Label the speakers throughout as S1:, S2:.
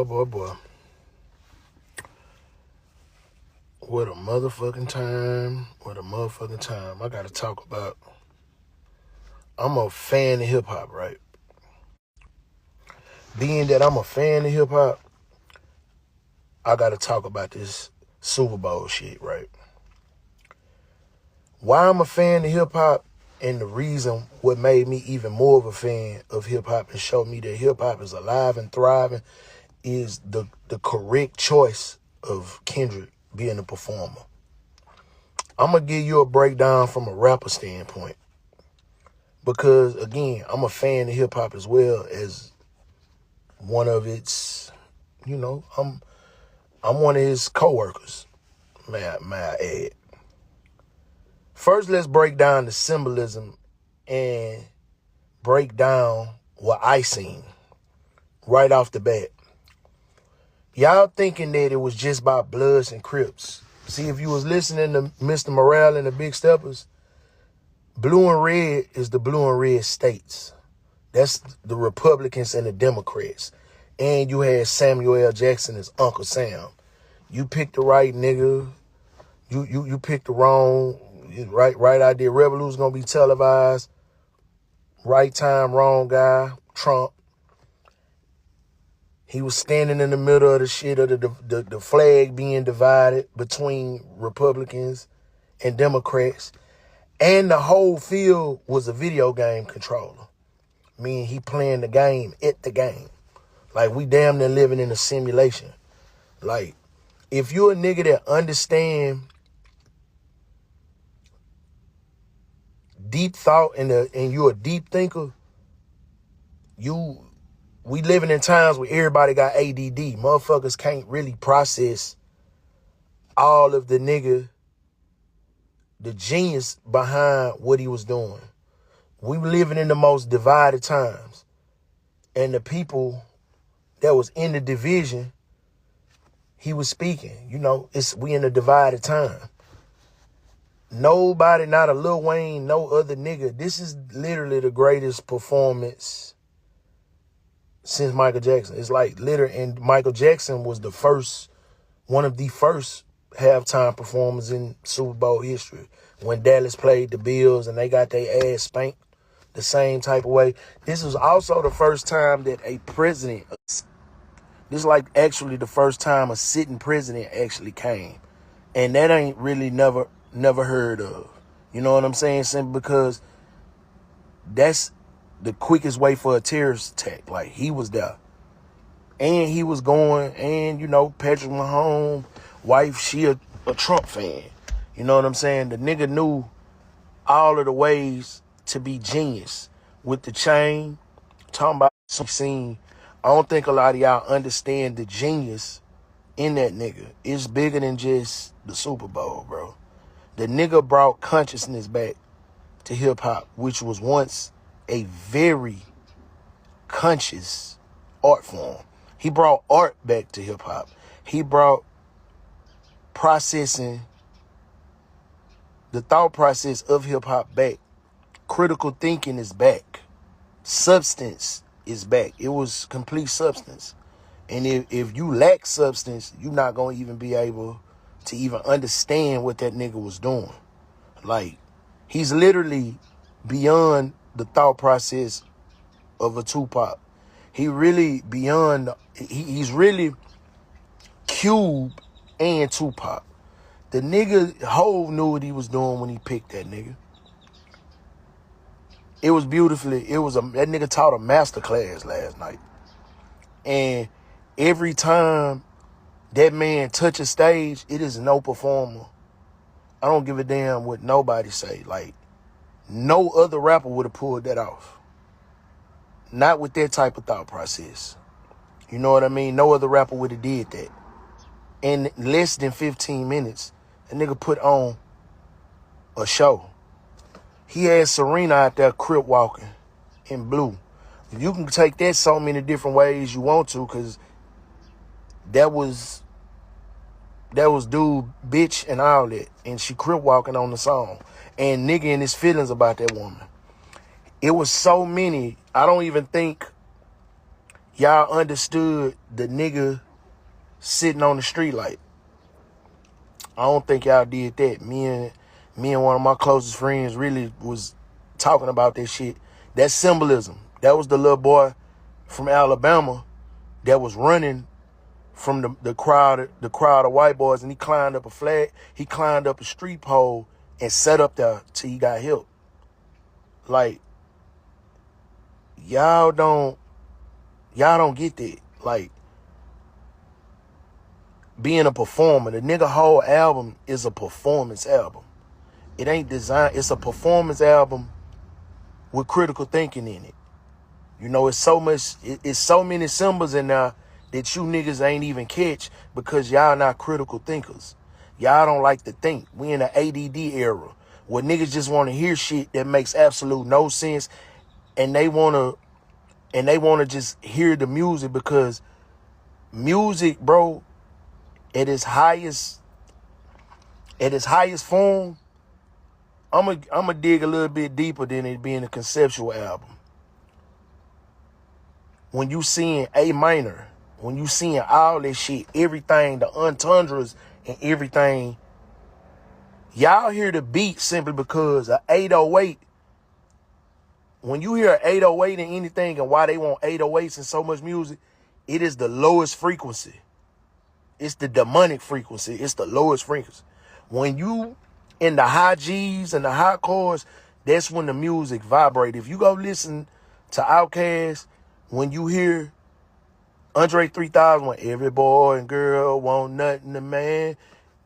S1: boy. What a motherfucking time. I gotta talk about, I'm a fan of hip-hop, right? Being that I'm a fan of hip-hop, I gotta talk about this Super Bowl shit, right? Why I'm a fan of hip-hop, and the reason what made me even more of a fan of hip-hop and showed me that hip-hop is alive and thriving is the correct choice of Kendrick being a performer. I'm going to give you a breakdown from a rapper standpoint because, again, I'm a fan of hip-hop as well as one of its, I'm one of his co-workers, may I add. First, let's break down the symbolism and break down what I seen right off the bat. Y'all thinking that it was just about Bloods and Crips. See, if you was listening to Mr. Morale and the Big Steppers, blue and red is the blue and red states. That's the Republicans and the Democrats. And you had Samuel L. Jackson as Uncle Sam. You picked the right nigga. You picked the wrong, right idea. Revolution's gonna be televised. Right time, wrong guy, Trump. He was standing in the middle of the shit of the flag being divided between Republicans and Democrats. And the whole field was a video game controller. Meaning he playing the game at the game. Like we damn near living in a simulation. Like if you're a nigga that understand deep thought and you're a deep thinker, we living in times where everybody got ADD. Motherfuckers can't really process all of the genius behind what he was doing. We were living in the most divided times. And the people that was in the division, he was speaking. We in a divided time. Nobody, not a Lil Wayne, no other nigga. This is literally the greatest performance since Michael Jackson. It's like literally, and Michael Jackson was one of the first halftime performers in Super Bowl history. When Dallas played the Bills and they got their ass spanked the same type of way. This was also the first time that a president, this is like actually the first time a sitting president actually came. And that ain't really never heard of. You know what I'm saying? Simply because that's the quickest way for a terrorist attack. Like, he was there. And he was going, and, Patrick Mahomes' wife, she a Trump fan. You know what I'm saying? The nigga knew all of the ways to be genius. With the chain, talking about some scene. I don't think a lot of y'all understand the genius in that nigga. It's bigger than just the Super Bowl, bro. The nigga brought consciousness back to hip-hop, which was once a very conscious art form. He brought art back to hip-hop. He brought processing, the thought process of hip-hop back. Critical thinking is back. Substance is back. It was complete substance. And if you lack substance, you're not going to even be able to even understand what that nigga was doing. Like, he's literally beyond the thought process of a Tupac. He's really Cube and Tupac. The nigga Hove knew what he was doing when he picked that nigga. It was beautifully, that nigga taught a master class last night. And every time that man touch a stage, it is no performer. I don't give a damn what nobody say. Like, no other rapper would have pulled that off. Not with that type of thought process. You know what I mean? No other rapper would have did that. In less than 15 minutes, a nigga put on a show. He had Serena out there crip walking in blue. You can take that so many different ways you want to, because that was dude, bitch, and all that. And she crip walking on the song. And nigga in his feelings about that woman. It was so many. I don't even think y'all understood the nigga sitting on the street light. I don't think y'all did that. Me and one of my closest friends really was talking about that shit. That symbolism. That was the little boy from Alabama that was running from the crowd of white boys, and he climbed up a street pole and sat up there till he got help. Like, y'all don't get that. Like, being a performer, the nigga whole album is a performance album. It ain't designed, it's a performance album with critical thinking in it. You know, it's so many symbols in there that you niggas ain't even catch because y'all not critical thinkers. Y'all don't like to think. We in the ADD era where niggas just want to hear shit that makes absolute no sense, and they want to just hear the music because music, bro, at its highest form, I'ma dig a little bit deeper than it being a conceptual album. When you seeing A minor, when you seeing all this shit, everything, the entendres and everything, y'all hear the beat simply because a 808, when you hear an 808 in anything and why they want 808s in so much music, it is the lowest frequency. It's the demonic frequency. It's the lowest frequency. When you in the high G's and the high chords, that's when the music vibrates. If you go listen to Outkast, when you hear Andre 3000, when every boy and girl want nothing to man,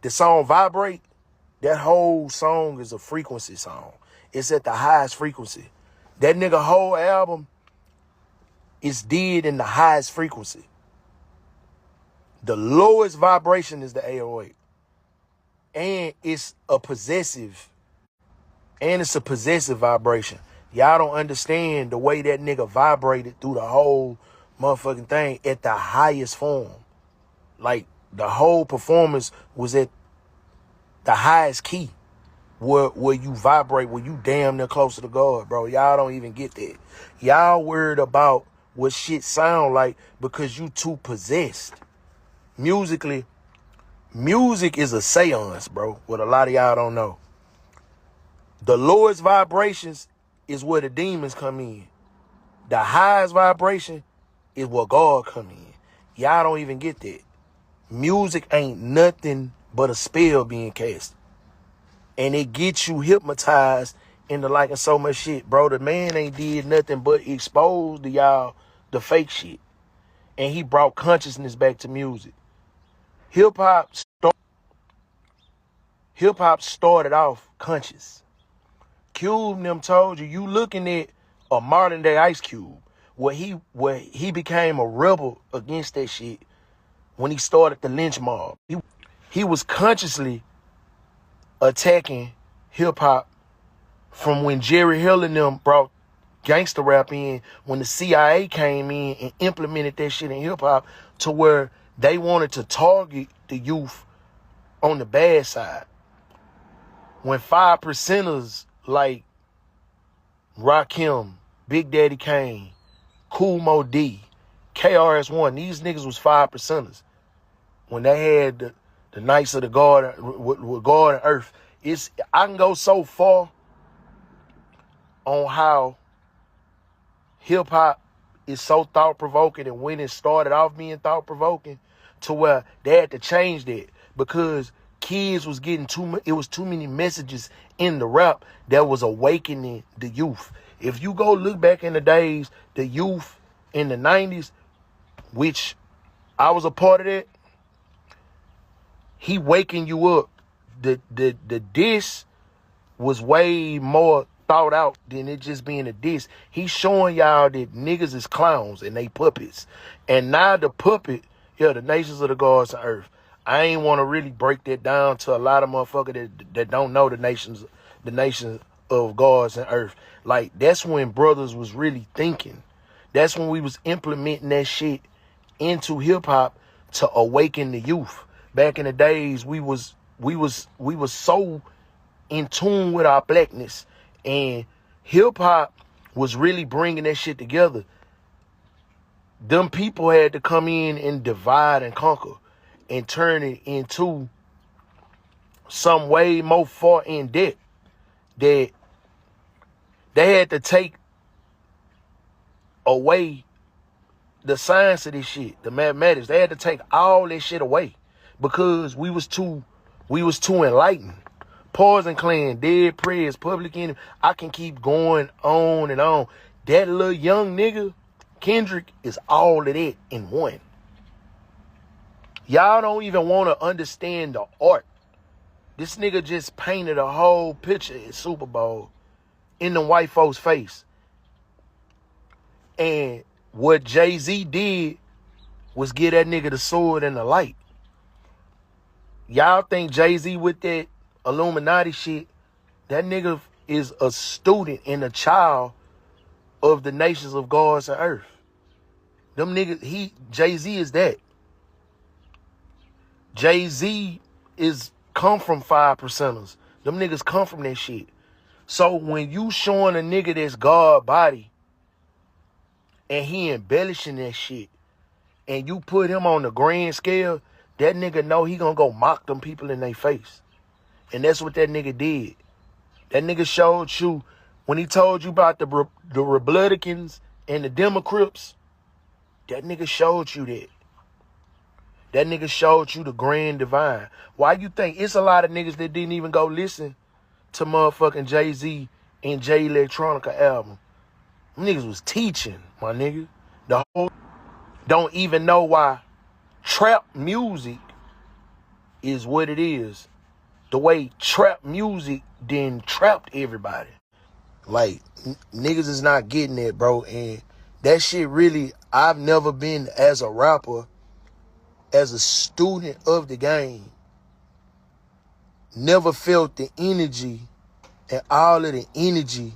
S1: the song vibrate, that whole song is a frequency song. It's at the highest frequency. That nigga whole album is did in the highest frequency. The lowest vibration is the 808. And it's a possessive vibration. Y'all don't understand the way that nigga vibrated through the whole motherfucking thing at the highest form. Like, the whole performance was at the highest key where you vibrate, where you damn near closer to God, bro. Y'all don't even get that. Y'all worried about what shit sound like because you too possessed. Musically, music is a seance, bro, what a lot of y'all don't know. The lowest vibrations is where the demons come in. The highest vibration is where God come in. Y'all don't even get that. Music ain't nothing but a spell being cast. And it gets you hypnotized into liking so much shit. Bro, the man ain't did nothing but expose to y'all the fake shit. And he brought consciousness back to music. Hip-hop started off conscious. Cube and them told you looking at a modern day Ice Cube, where he became a rebel against that shit when he started the lynch mob. He was consciously attacking hip-hop from when Jerry Hill and them brought gangster rap in, when the CIA came in and implemented that shit in hip-hop to where they wanted to target the youth on the bad side. When 5%ers like Rakim, Big Daddy Kane, Kool Moe Dee, KRS-One, these niggas was 5%ers. When they had the Knights of the God, with God and Earth. I can go so far on how hip-hop is so thought-provoking, and when it started off being thought-provoking, to where they had to change that because kids was getting it was too many messages in the rap that was awakening the youth. If you go look back in the days, the youth in the 90s, which I was a part of that, he waking you up. The diss was way more thought out than it just being a diss. He's showing y'all that niggas is clowns and they puppets. And now the puppet, the nations of the gods of earth. I ain't want to really break that down to a lot of motherfuckers that don't know the nations of gods and earth. Like, that's when brothers was really thinking. That's when we was implementing that shit into hip hop to awaken the youth. Back in the days, we was so in tune with our blackness, and hip hop was really bringing that shit together. Them people had to come in and divide and conquer and turn it into some way more far in depth that they had to take away the science of this shit, the mathematics. They had to take all this shit away because we was too enlightened. Poison Clan, Dead Prayers, Public Enemy. I can keep going on and on. That little young nigga, Kendrick, is all of that in one. Y'all don't even want to understand the art. This nigga just painted a whole picture at Super Bowl in the white folks' face. And what Jay-Z did was give that nigga the sword and the light. Y'all think Jay-Z with that Illuminati shit, that nigga is a student and a child of the nations of gods and earth. Them niggas, Jay-Z is that. Jay-Z is come from 5%ers. Them niggas come from that shit. So when you showing a nigga that's God body and he embellishing that shit and you put him on the grand scale, that nigga know he gonna go mock them people in their face. And that's what that nigga did. That nigga showed you, when he told you about the Republicans and the Democrats, that nigga showed you that. That nigga showed you the grand divine. Why you think it's a lot of niggas that didn't even go listen to motherfucking Jay-Z and Jay Electronica album? Them niggas was teaching, my nigga. The whole don't even know why trap music is what it is. The way trap music then trapped everybody. Like, niggas is not getting it, bro. And that shit really, I've never been, as a rapper, as a student of the game, never felt the energy and all of the energy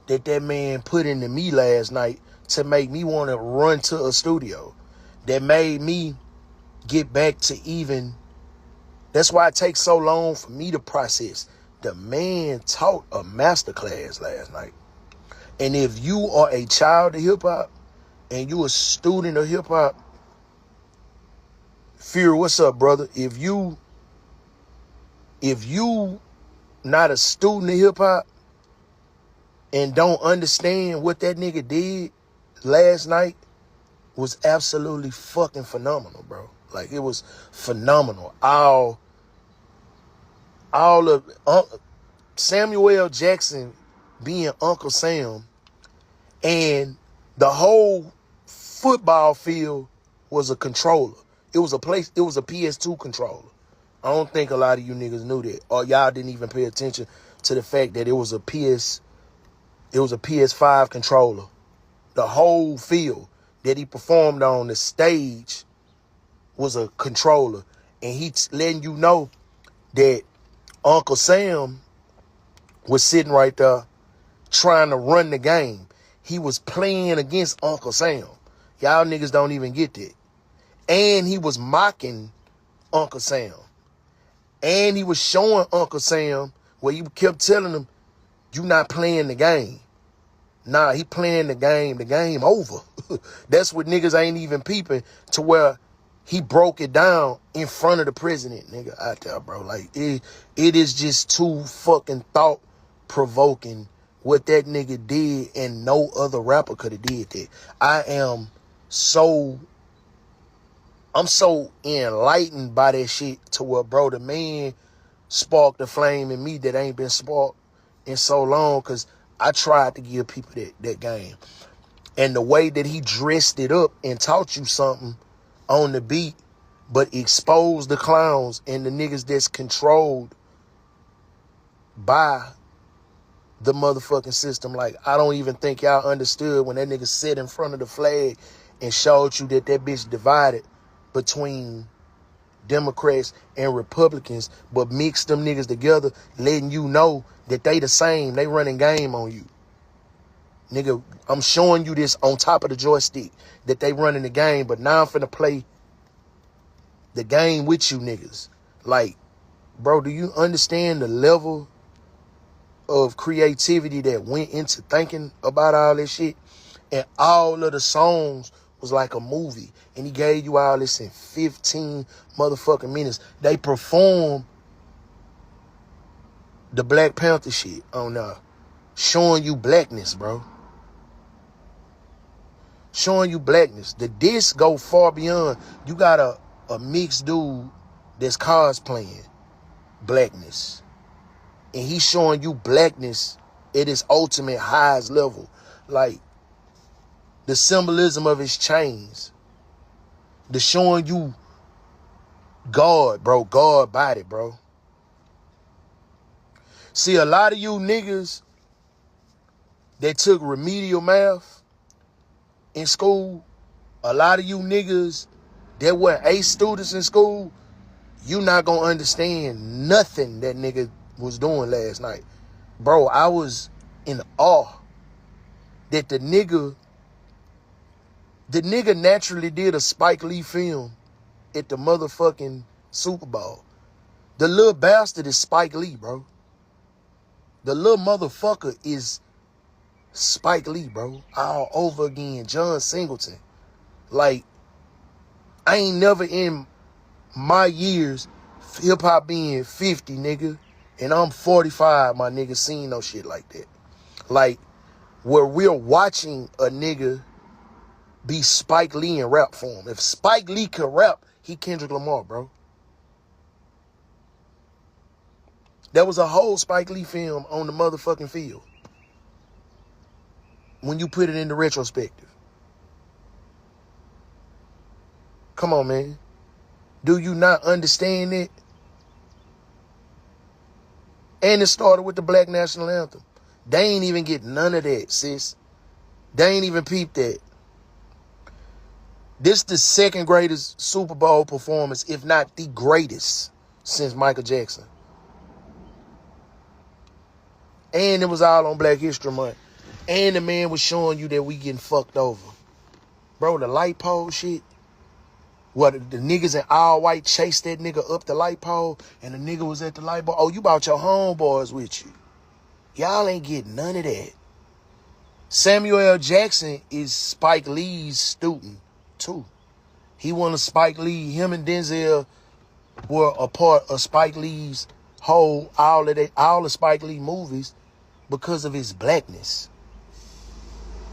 S1: that man put into me last night to make me want to run to a studio. That made me get back to even. That's why it takes so long for me to process. The man taught a masterclass last night. And if you are a child of hip-hop and you a student of hip-hop, Fury, what's up, brother? If you not a student of hip-hop and don't understand what that nigga did last night, was absolutely fucking phenomenal, bro. Like, it was phenomenal. All of Samuel L. Jackson being Uncle Sam, and the whole football field was a controller. It was a PS2 controller. I don't think a lot of you niggas knew that, or y'all didn't even pay attention to the fact that it was a PS5 controller. The whole field that he performed on, the stage, was a controller. And he's letting you know that Uncle Sam was sitting right there trying to run the game. He was playing against Uncle Sam. Y'all niggas don't even get that. And he was mocking Uncle Sam. And he was showing Uncle Sam where he kept telling him, you not playing the game. Nah, he playing the game over. That's what niggas ain't even peeping, to where he broke it down in front of the president, nigga, out there, bro. Like, it is just too fucking thought-provoking what that nigga did, and no other rapper could have did that. I'm so enlightened by that shit, to where, bro, the man sparked a flame in me that ain't been sparked in so long, because I tried to give people that game. And the way that he dressed it up and taught you something on the beat, but exposed the clowns and the niggas that's controlled by the motherfucking system. Like, I don't even think y'all understood when that nigga sat in front of the flag and showed you that bitch divided between Democrats and Republicans, but mixed them niggas together, letting you know that they the same. They running game on you. Nigga, I'm showing you this on top of the joystick, that they running the game, but now I'm finna play the game with you niggas. Like, bro, do you understand the level of creativity that went into thinking about all this shit? And all of the songs was like a movie. And he gave you all this in 15 motherfucking minutes. They performed the Black Panther shit on showing you blackness, bro. Showing you blackness. The disc go far beyond. You got a mixed dude that's cosplaying blackness. And he's showing you blackness at its ultimate highest level. Like, the symbolism of his chains. The showing you God, bro. God body, bro. See, a lot of you niggas that took remedial math in school, a lot of you niggas that were A students in school, you not gonna understand nothing that nigga was doing last night. Bro, I was in awe that the nigga naturally did a Spike Lee film at the motherfucking Super Bowl. The little bastard is Spike Lee, bro. The little motherfucker is Spike Lee, bro. All over again. John Singleton. Like, I ain't never in my years, hip-hop being 50, nigga, and I'm 45, my nigga, seen no shit like that. Like, where we're watching a nigga be Spike Lee in rap form. If Spike Lee could rap, he Kendrick Lamar, bro. There was a whole Spike Lee film on the motherfucking field. When you put it into retrospective. Come on, man. Do you not understand it? And it started with the Black National Anthem. They ain't even get none of that, sis. They ain't even peeped that. This the second greatest Super Bowl performance, if not the greatest, since Michael Jackson. And it was all on Black History Month. And the man was showing you that we getting fucked over. Bro, the light pole shit. What, the niggas in all white chased that nigga up the light pole and the nigga was at the light pole. Oh, you brought your homeboys with you. Y'all ain't getting none of that. Samuel L. Jackson is Spike Lee's student, too. He one of Spike Lee. Him and Denzel were a part of Spike Lee's whole, all of Spike Lee movies because of his blackness.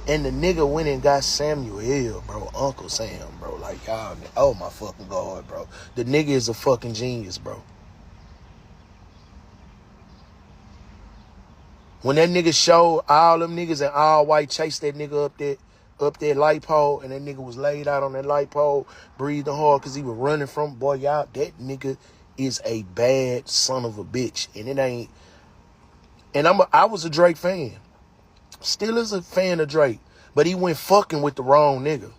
S1: And the nigga went and got Samuel, bro. Uncle Sam, bro. Like, y'all, oh my fucking God, bro. The nigga is a fucking genius, bro. When that nigga showed all them niggas in all white chased that nigga up that light pole, and that nigga was laid out on that light pole, breathing hard because he was running from, boy, y'all, that nigga is a bad son of a bitch. And it ain't, and I was a Drake fan. Still is a fan of Drake, but he went fucking with the wrong nigga.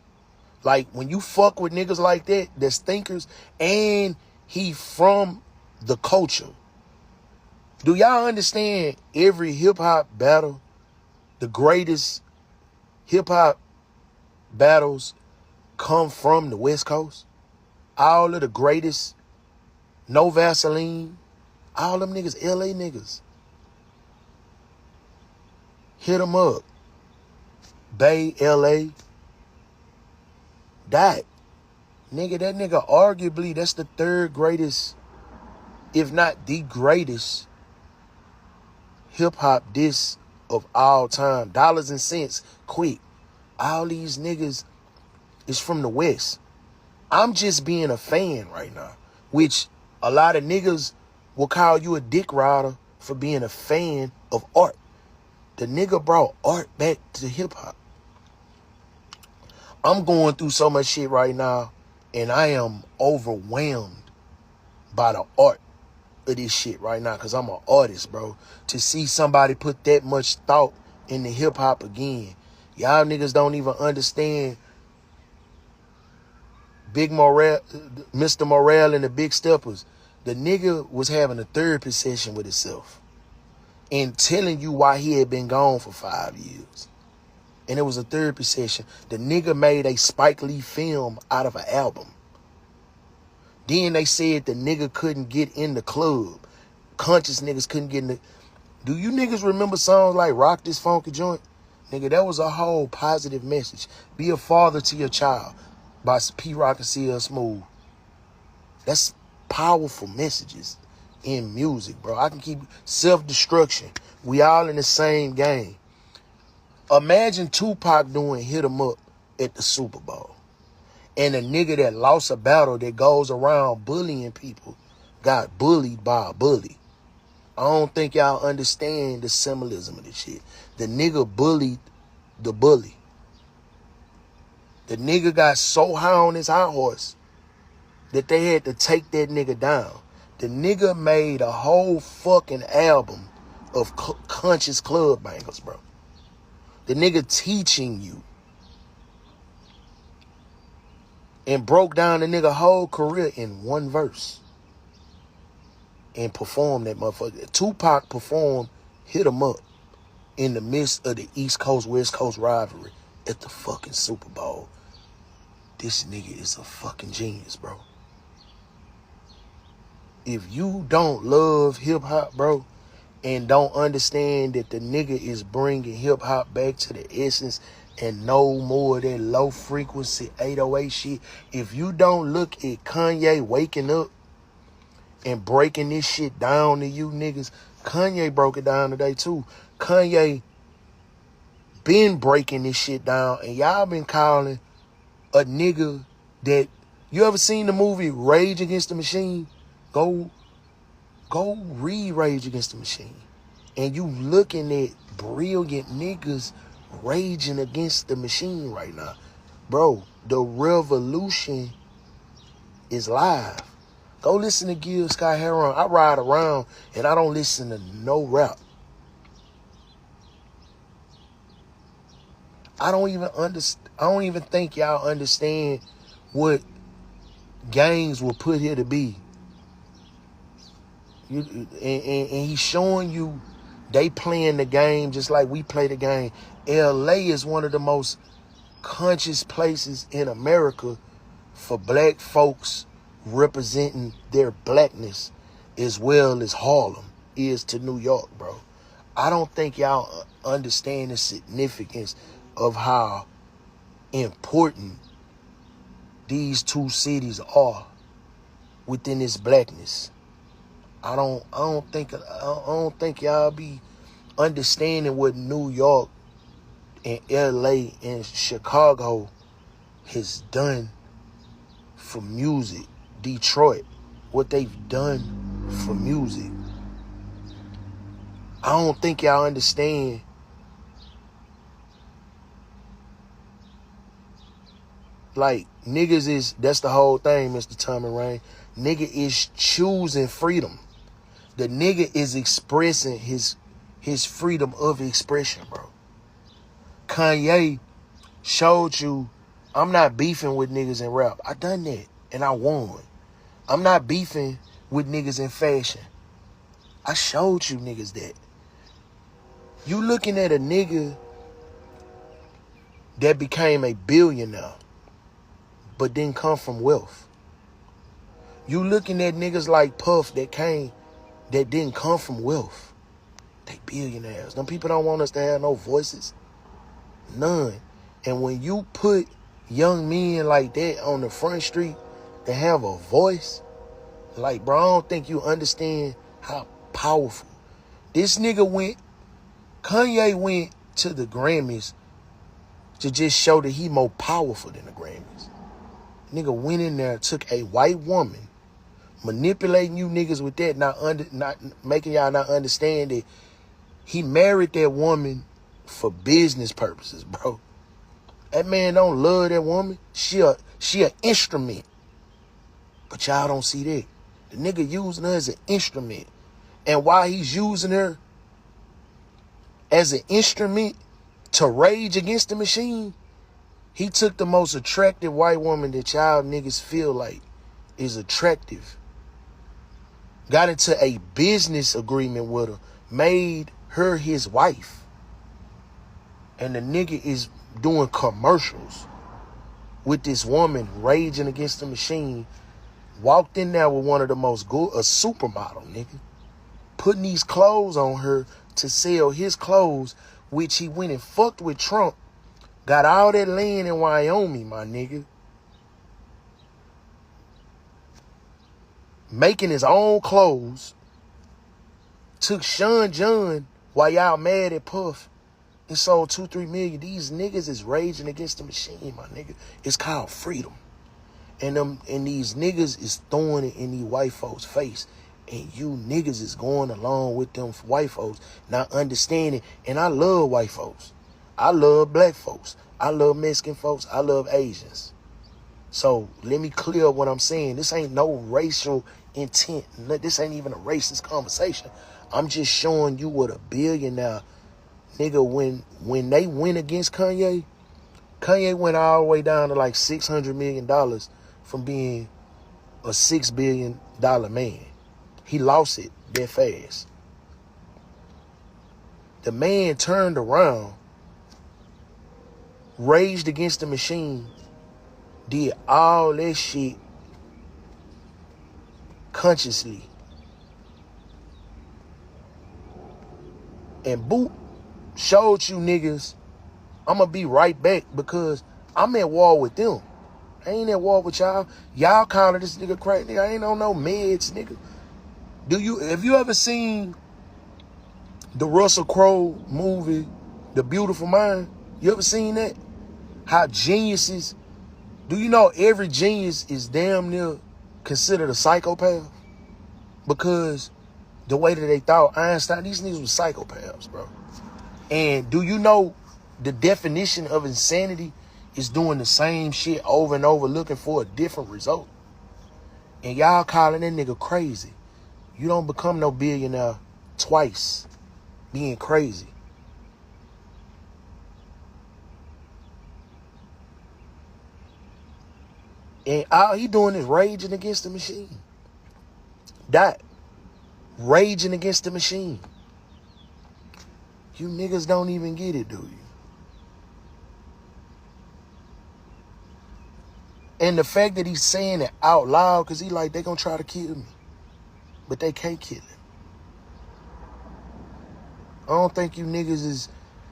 S1: Like, when you fuck with niggas like that, that's thinkers, and he from the culture. Do y'all understand every hip-hop battle, the greatest hip-hop battles come from the West Coast? All of the greatest, No Vaseline, all them niggas, LA niggas. Hit them up. Bay, LA. That. Nigga, that nigga arguably, that's the third greatest, if not the greatest, hip-hop diss of all time. Dollars and Cents, quick. All these niggas is from the West. I'm just being a fan right now, which a lot of niggas will call you a dick rider for being a fan of art. The nigga brought art back to hip-hop. I'm going through so much shit right now, and I am overwhelmed by the art of this shit right now, because I'm an artist, bro. To see somebody put that much thought into hip-hop again. Y'all niggas don't even understand Big Morale, Mr. Morale and the Big Steppers. The nigga was having a therapy session with himself and telling you why he had been gone for 5 years. And it was a therapy session. The nigga made a Spike Lee film out of an album. Then they said the nigga couldn't get in the club. Conscious niggas couldn't get in the... Do you niggas remember songs like Rock This Funky Joint? Nigga, that was a whole positive message. Be a father to your child by P. Rock and CL Smooth. That's powerful messages in music, bro. I can keep self-destruction. We all in the same game. Imagine Tupac doing Hit 'Em Up at the Super Bowl. And a nigga that lost a battle that goes around bullying people got bullied by a bully. I don't think y'all understand the symbolism of this shit. The nigga bullied the bully. The nigga got so high on his high horse that they had to take that nigga down. The nigga made a whole fucking album of conscious club bangers, bro. The nigga teaching you. And broke down the nigga whole career in one verse. And performed that motherfucker. Tupac performed Hit 'Em Up in the midst of the East Coast, West Coast rivalry at the fucking Super Bowl. This nigga is a fucking genius, bro. If you don't love hip-hop, bro, and don't understand that the nigga is bringing hip-hop back to the essence and no more of that low-frequency 808 shit, if you don't look at Kanye waking up and breaking this shit down to you niggas, Kanye broke it down today too. Kanye been breaking this shit down, and y'all been calling a nigga that... You ever seen the movie Rage Against the Machine? Go read Rage Against the Machine. And you looking at brilliant niggas raging against the machine right now. Bro, the revolution is live. Go listen to Gil Scott Heron. I ride around and I don't listen to no rap. I don't even think y'all understand what gangs were put here to be. And he's showing you they playing the game just like we play the game. LA is one of the most conscious places in America for black folks representing their blackness, as well as Harlem is to New York, bro. I don't think y'all understand the significance of how important these two cities are within this blackness. I don't think y'all be understanding what New York and LA and Chicago has done for music. Detroit, what they've done for music. I don't think y'all understand like niggas is, that's the whole thing, Mr. Tommy Rain. Nigga is choosing freedom. The nigga is expressing his freedom of expression, bro. Kanye showed you, I'm not beefing with niggas in rap. I done that, and I won. I'm not beefing with niggas in fashion. I showed you niggas that. You looking at a nigga that became a billionaire, but didn't come from wealth. You looking at niggas like Puff that didn't come from wealth. They billionaires. Them people don't want us to have no voices. None. And when you put young men like that on the front street to have a voice, like, bro, I don't think you understand how powerful. This nigga Kanye went to the Grammys to just show that he more powerful than the Grammys. Nigga went in there, took a white woman, manipulating you niggas with that, not making y'all not understand that he married that woman for business purposes, bro. That man don't love that woman. She an instrument. But y'all don't see that. The nigga using her as an instrument. And while he's using her as an instrument to rage against the machine, he took the most attractive white woman that y'all niggas feel like is attractive, got into a business agreement with her, made her his wife. And the nigga is doing commercials with this woman raging against the machine. Walked in there with one of the most good, a supermodel, nigga. Putting these clothes on her to sell his clothes which he went and fucked with Trump, got all that land in Wyoming, my nigga. Making his own clothes. Took Sean John while y'all mad at Puff and sold 2-3 million. These niggas is raging against the machine, my nigga. It's called freedom. And these niggas is throwing it in these white folks' face. And you niggas is going along with them white folks, not understanding. And I love white folks. I love black folks. I love Mexican folks. I love Asians. So let me clear up what I'm saying. This ain't no racial intent. This ain't even a racist conversation. I'm just showing you what a billionaire nigga, when they went against Kanye went all the way down to like $600 million from being a $6 billion man. He lost it that fast. The man turned around, raged against the machine, did all that shit consciously. And boop, showed you niggas, I'm going to be right back because I'm at war with them. I ain't at war with y'all. Y'all calling this nigga crack, nigga. I ain't on no meds, nigga. Have you ever seen the Russell Crowe movie, The Beautiful Mind? You ever seen that? How geniuses, do you know every genius is damn near considered a psychopath? Because the way that they thought, Einstein, these niggas was psychopaths, bro. And do you know the definition of insanity is doing the same shit over and over looking for a different result? And y'all calling that nigga crazy. You don't become no billionaire twice being crazy. And all he doing is raging against the machine. That. Raging against the machine. You niggas don't even get it, do you? And the fact that he's saying it out loud, because he like, they gonna try to kill me. But they can't kill him. I don't think you niggas is,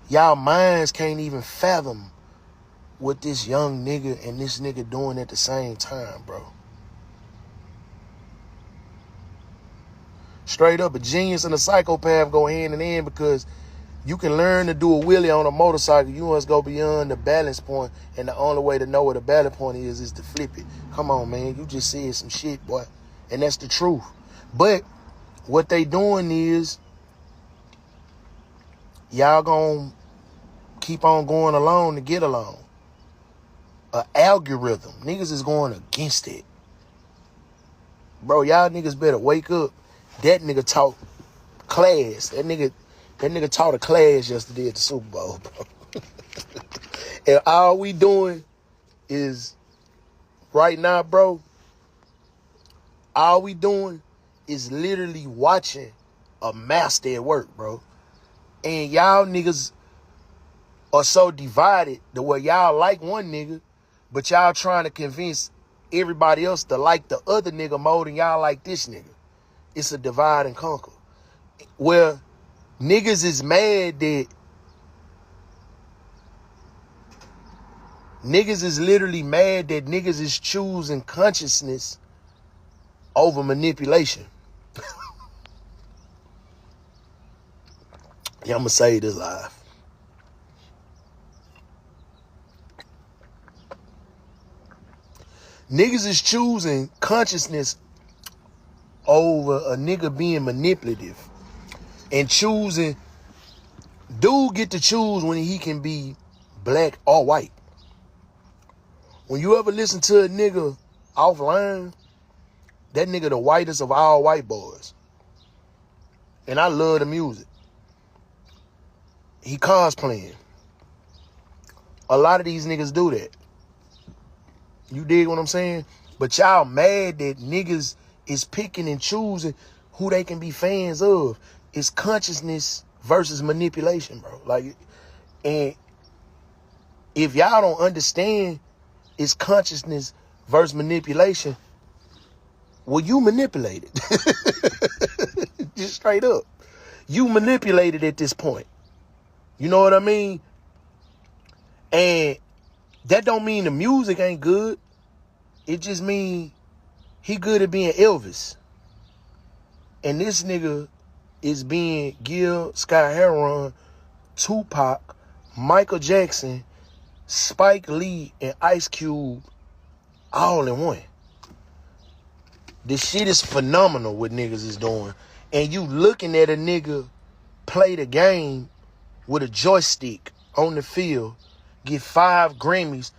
S1: y'all minds can't even fathom what this young nigga and this nigga doing at the same time, bro. Straight up, a genius and a psychopath go hand in hand, because you can learn to do a wheelie on a motorcycle. You must go beyond the balance point, and the only way to know where the balance point is to flip it. Come on, man. You just said some shit, boy. And that's the truth. But what they doing is, y'all gonna keep on going along to get along. An algorithm. Niggas is going against it. Bro, y'all niggas better wake up. That nigga taught class. That nigga taught a class yesterday at the Super Bowl, bro. And all we doing is, right now, bro, all we doing is literally watching a master at work, bro. And y'all niggas are so divided the way y'all like one nigga, but y'all trying to convince everybody else to like the other nigga more than y'all like this nigga. It's a divide and conquer. Where niggas is mad that niggas is literally mad that niggas is choosing consciousness over manipulation. Yeah, I'm gonna say this live. Niggas is choosing consciousness over a nigga being manipulative. And choosing, dude get to choose when he can be black or white. When you ever listen to a nigga offline, that nigga the whitest of all white boys. And I love the music. He cosplaying. A lot of these niggas do that. You dig what I'm saying? But y'all mad that niggas is picking and choosing who they can be fans of. It's consciousness versus manipulation, bro. Like, and if y'all don't understand it's consciousness versus manipulation, well, you manipulated. Just straight up. You manipulated at this point. You know what I mean? And that don't mean the music ain't good. It just mean he good at being Elvis. And this nigga is being Gil, Scott Heron, Tupac, Michael Jackson, Spike Lee, and Ice Cube all in one. This shit is phenomenal what niggas is doing. And you looking at a nigga play the game with a joystick on the field, get 5 Grammys,